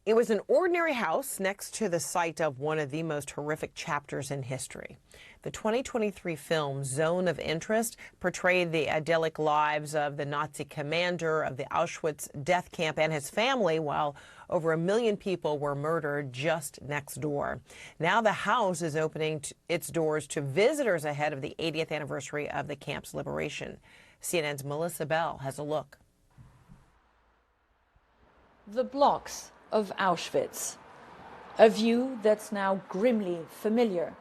It was an ordinary house next to the site of one of the most horrific chapters in history. The 2023 film Zone of Interest portrayed the idyllic lives of the Nazi commander of the Auschwitz death camp and his family, while over 1 million people were murdered just next door. Now the house is opening its doors to visitors ahead of the 80th anniversary of the camp's liberation. CNN's Melissa Bell has a look. The blocks of Auschwitz, a view that's now grimly familiar,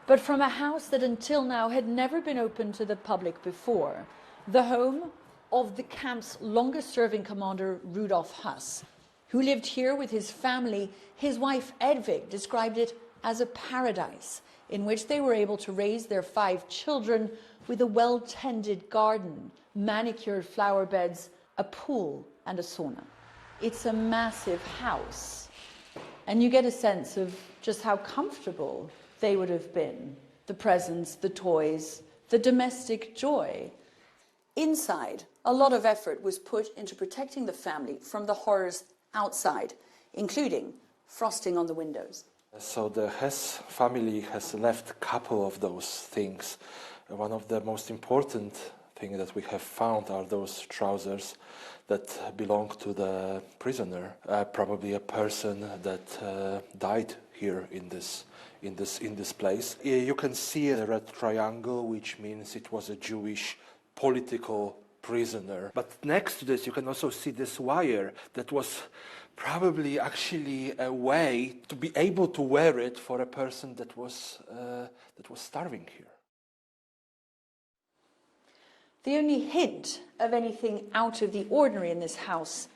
but from a house that until now had never been open to the public before, the home of the camp's longest-serving commander, Rudolf Höss, who lived here with his family. His wife, Edvig, described it as a paradise in which they were able to raise their 5 children with a well-tended garden, manicured flower beds, a pool, and a sauna. It's a massive house, and you get a sense of just how comfortable they would have been. The presents, the toys, the domestic joy. Inside, a lot of effort was put into protecting the family from the horrors outside, including frosting on the windows. So the Höss family has left a couple of those things. One of the most important things that we have found are those trousers that belong to the prisoner, probably a person that died here in this place. You can see a red triangle, which means it was a Jewish political prisoner. But next to this, you can also see this wire that was probably actually a way to be able to wear it for a person that was starving here. The only hint of anything out of the ordinary in this house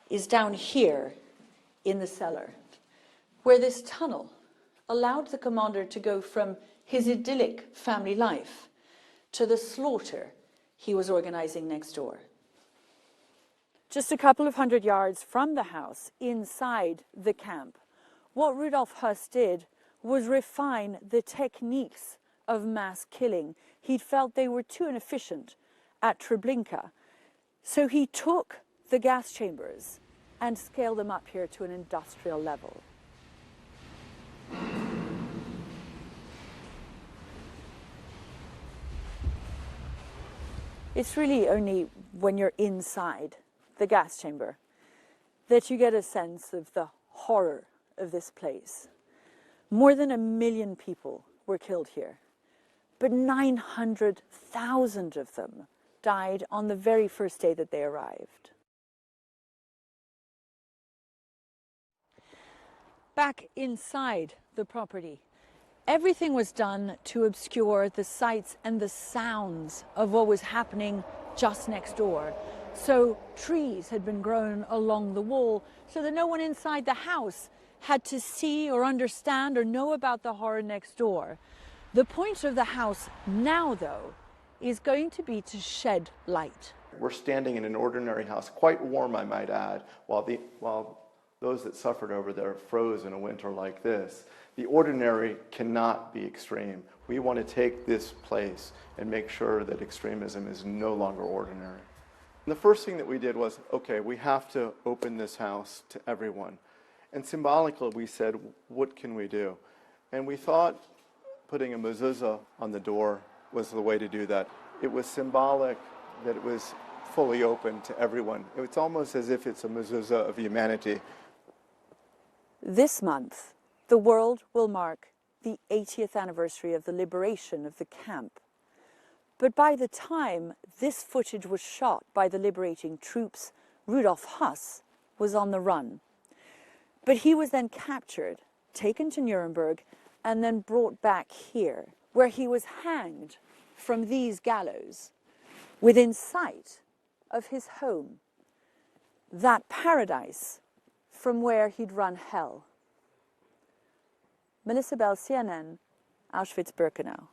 is down here in the cellar, where this tunnel allowed the commander to go from his idyllic family life to the slaughter he was organizing next door. Just a couple of 100 yards from the house, inside the camp, what Rudolf Höss did was refine the techniques of mass killing. He'd felt they were too inefficient at Treblinka, so he took the gas chambers and scaled them up here to an industrial level. It's really only when you're inside the gas chamber that you get a sense of the horror of this place. More than 1 million people were killed here, but 900,000 of them died on the very first day that they arrived. Back inside the property, everything was done to obscure the sights and the sounds of what was happening just next door. So trees had been grown along the wall so that no one inside the house had to see or understand or know about the horror next door. The point of the house now, though, is going to be to shed light. We're standing in an ordinary house, quite warm, I might add, while those that suffered over there froze in a winter like this. The ordinary cannot be extreme. We want to take this place and make sure that extremism is no longer ordinary. And the first thing that we did was, okay, we have to open this house to everyone. And symbolically we said, what can we do? And we thought putting a mezuzah on the door was the way to do that. It was symbolic that it was fully open to everyone. It's almost as if it's a mezuzah of humanity. This month, the world will mark the 80th anniversary of the liberation of the camp. But by the time this footage was shot by the liberating troops, Rudolf Höss was on the run. But he was then captured, taken to Nuremberg, and then brought back here, where he was hanged from these gallows within sight of his home, that paradise from where he'd run hell. Melissa Bell, CNN, Auschwitz-Birkenau.